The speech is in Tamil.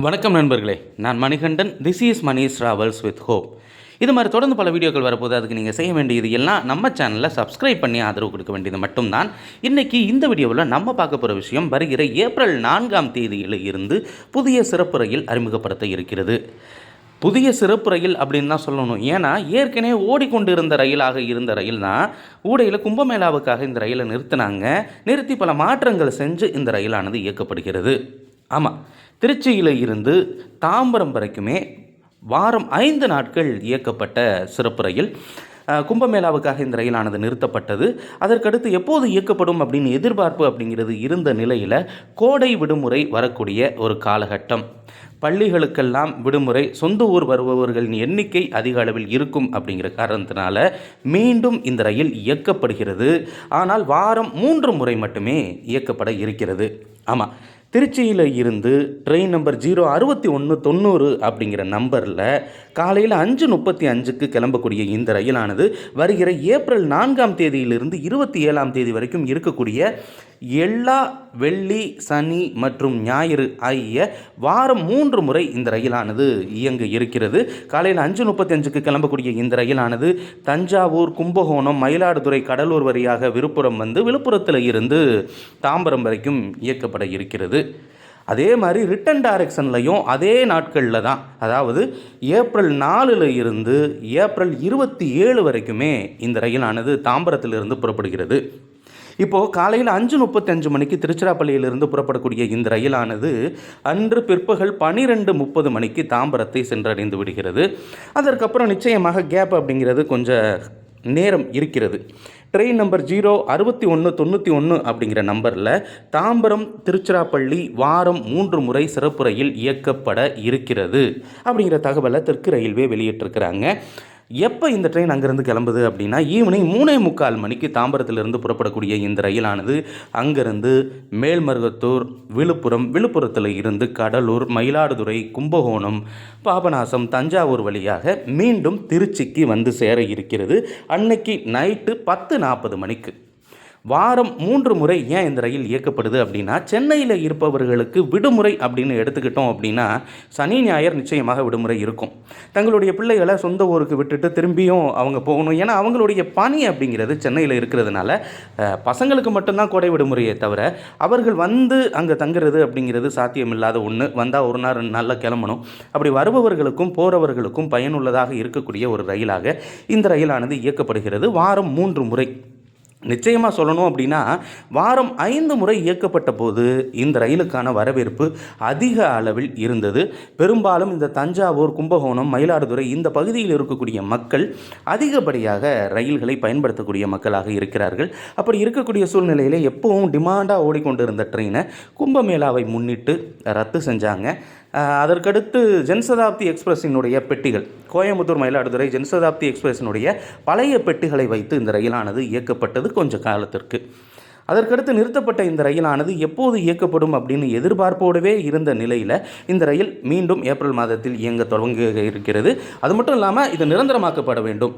வணக்கம் நண்பர்களே, நான் Manikandan. This is Mani's travels with hope. இது மாதிரி தொடர்ந்து பல வீடியோக்கள் வரப்போது. அதுக்கு நீங்கள் செய்ய வேண்டியது எல்லாம் நம்ம சேனலில் சப்ஸ்கிரைப் பண்ணி ஆதரவு கொடுக்க வேண்டியது மட்டும்தான். இன்றைக்கி இந்த வீடியோவில் நம்ம பார்க்க போகிற விஷயம் வருகிற ஏப்ரல் 4ஆம் தேதியில் இருந்து புதிய சிறப்பு ரயில் அறிமுகப்படுத்த இருக்கிறது. புதிய சிறப்பு ரயில் அப்படின்னு தான் சொல்லணும். ஏன்னா ஏற்கனவே ஓடிக்கொண்டு இருந்த ரயிலாக இருந்த ரயில் தான் ஊடையில் கும்பமேளாவுக்காக இந்த ரயிலை நிறுத்தி பல மாற்றங்கள் செஞ்சு இந்த ரயிலானது இயக்கப்படுகிறது. ஆமாம், திருச்சியில் இருந்து தாம்பரம் வரைக்குமே வாரம் 5 நாட்கள் இயக்கப்பட்ட சிறப்பு ரயில். கும்பமேளாவுக்காக இந்த ரயிலானது நிறுத்தப்பட்டது. அதற்கடுத்து எப்போது இயக்கப்படும் அப்படின்னு எதிர்பார்ப்பு அப்படிங்கிறது இருந்த நிலையில் கோடை விடுமுறை வரக்கூடிய ஒரு காலகட்டம். பள்ளிகளுக்கெல்லாம் விடுமுறை, சொந்த ஊர் வருபவர்களின் எண்ணிக்கை அதிக அளவில் இருக்கும் அப்படிங்கிற காரணத்தினால மீண்டும் இந்த ரயில் இயக்கப்படுகிறது. ஆனால் வாரம் 3 முறை மட்டுமே இயக்கப்பட இருக்கிறது. ஆமாம், திருச்சியில் இருந்து ட்ரெயின் நம்பர் 06190 அப்படிங்கிற நம்பரில் காலையில் 5:35க்கு கிளம்பக்கூடிய இந்த ரயிலானது வருகிற ஏப்ரல் 4ஆம் தேதியிலிருந்து 27ஆம் தேதி வரைக்கும் இருக்கக்கூடிய எல்லா வெள்ளி, சனி மற்றும் ஞாயிறு ஆகிய வாரம் 3 முறை இந்த ரயிலானது இயங்க இருக்கிறது. காலையில் 5:35க்கு கிளம்பக்கூடிய இந்த ரயிலானது தஞ்சாவூர், கும்பகோணம், மயிலாடுதுறை, கடலூர் வழியாக விழுப்புரம் வந்து விழுப்புரத்தில் இருந்து தாம்பரம் வரைக்கும் இயக்கப்பட இருக்கிறது. அதே மாதிரி ரிட்டன் டைரக்ஷன்லையும் அதே நாட்களில் தான், அதாவது ஏப்ரல் 4 இருந்து ஏப்ரல் 27 வரைக்குமே இந்த ரயிலானது தாம்பரத்திலிருந்து புறப்படுகிறது. இப்போது காலையில் 5:35 மணிக்கு திருச்சிராப்பள்ளியிலிருந்து புறப்படக்கூடிய இந்த ரயிலானது அன்று பிற்பகல் 12:30 மணிக்கு தாம்பரத்தை சென்றடைந்து விடுகிறது. அதற்கப்புறம் நிச்சயமாக கேப் அப்படிங்கிறது கொஞ்சம் நேரம் இருக்கிறது. ட்ரெயின் நம்பர் 06191 அப்படிங்கிற நம்பரில் தாம்பரம் திருச்சிராப்பள்ளி வாரம் 3 முறை சிறப்பு ரயில் இயக்கப்பட இருக்கிறது அப்படிங்கிற தகவலை தெற்கு ரயில்வே வெளியிட்டிருக்கிறாங்க. எப்போ இந்த ட்ரெயின் அங்கேருந்து கிளம்புது அப்படின்னா ஈவினிங் 3:45 மணிக்கு தாம்பரத்திலிருந்து புறப்படக்கூடிய இந்த ரயிலானது அங்கேருந்து மேல்மருவத்தூர், விழுப்புரத்தில் இருந்து கடலூர், மயிலாடுதுறை, கும்பகோணம், பாபநாசம், தஞ்சாவூர் வழியாக மீண்டும் திருச்சிக்கு வந்து சேர இருக்கிறது. அன்னைக்கு நைட்டு 10:40 மணிக்கு. வாரம் 3 முறை ஏன் இந்த ரயில் இயக்கப்படுது அப்படின்னா, சென்னையில் இருப்பவர்களுக்கு விடுமுறை அப்படின்னு எடுத்துக்கிட்டோம் அப்படின்னா சனி ஞாயிறு நிச்சயமாக விடுமுறை இருக்கும். தங்களுடைய பிள்ளைகளை சொந்த ஊருக்கு விட்டுட்டு திரும்பியும் அவங்க போகணும். ஏன்னா அவங்களுடைய பணி அப்படிங்கிறது சென்னையில் இருக்கிறதுனால பசங்களுக்கு மட்டும்தான் கோடை விடுமுறையை தவிர அவர்கள் வந்து அங்கே தங்குறது அப்படிங்கிறது சாத்தியமில்லாத ஒன்று. வந்தால் 1 நாள் 2 நாளில் கிளம்பணும். அப்படி வருபவர்களுக்கும் போகிறவர்களுக்கும் பயனுள்ளதாக இருக்கக்கூடிய ஒரு ரயிலாக இந்த ரயிலானது இயக்கப்படுகிறது. வாரம் 3 முறை. நிச்சயமாக சொல்லணும் அப்படின்னா வாரம் 5 முறை இயக்கப்பட்ட போது இந்த ரயிலுக்கான வரவேற்பு அதிக அளவில் இருந்தது. பெரும்பாலும் இந்த தஞ்சாவூர், கும்பகோணம், மயிலாடுதுறை இந்த பகுதியில் இருக்கக்கூடிய மக்கள் அதிகப்படியாக ரயில்களை பயன்படுத்தக்கூடிய மக்களாக இருக்கிறார்கள். அப்படி இருக்கக்கூடிய சூழ்நிலையில் எப்பவும் டிமாண்டாக ஓடிக்கொண்டிருந்த ட்ரெயினை கும்பமேளாவை முன்னிட்டு ரத்து செஞ்சாங்க. அதற்கடுத்து ஜன்சதாப்தி எக்ஸ்பிரஸினுடைய பெட்டிகள், கோயம்புத்தூர் மயிலாடுதுறை ஜன்சதாப்தி எக்ஸ்பிரஸினுடைய பழைய பெட்டிகளை வைத்து இந்த ரயிலானது இயக்கப்பட்டது கொஞ்ச காலத்திற்கு. அதற்கடுத்து நிறுத்தப்பட்ட இந்த ரயிலானது எப்போது இயக்கப்படும் அப்படின்னு எதிர்பார்ப்போடவே இருந்த நிலையில் இந்த ரயில் மீண்டும் ஏப்ரல் மாதத்தில் இயங்க தொடங்க இருக்கிறது. அது மட்டும் இல்லாமல் இது நிரந்தரமாக்கப்பட வேண்டும்.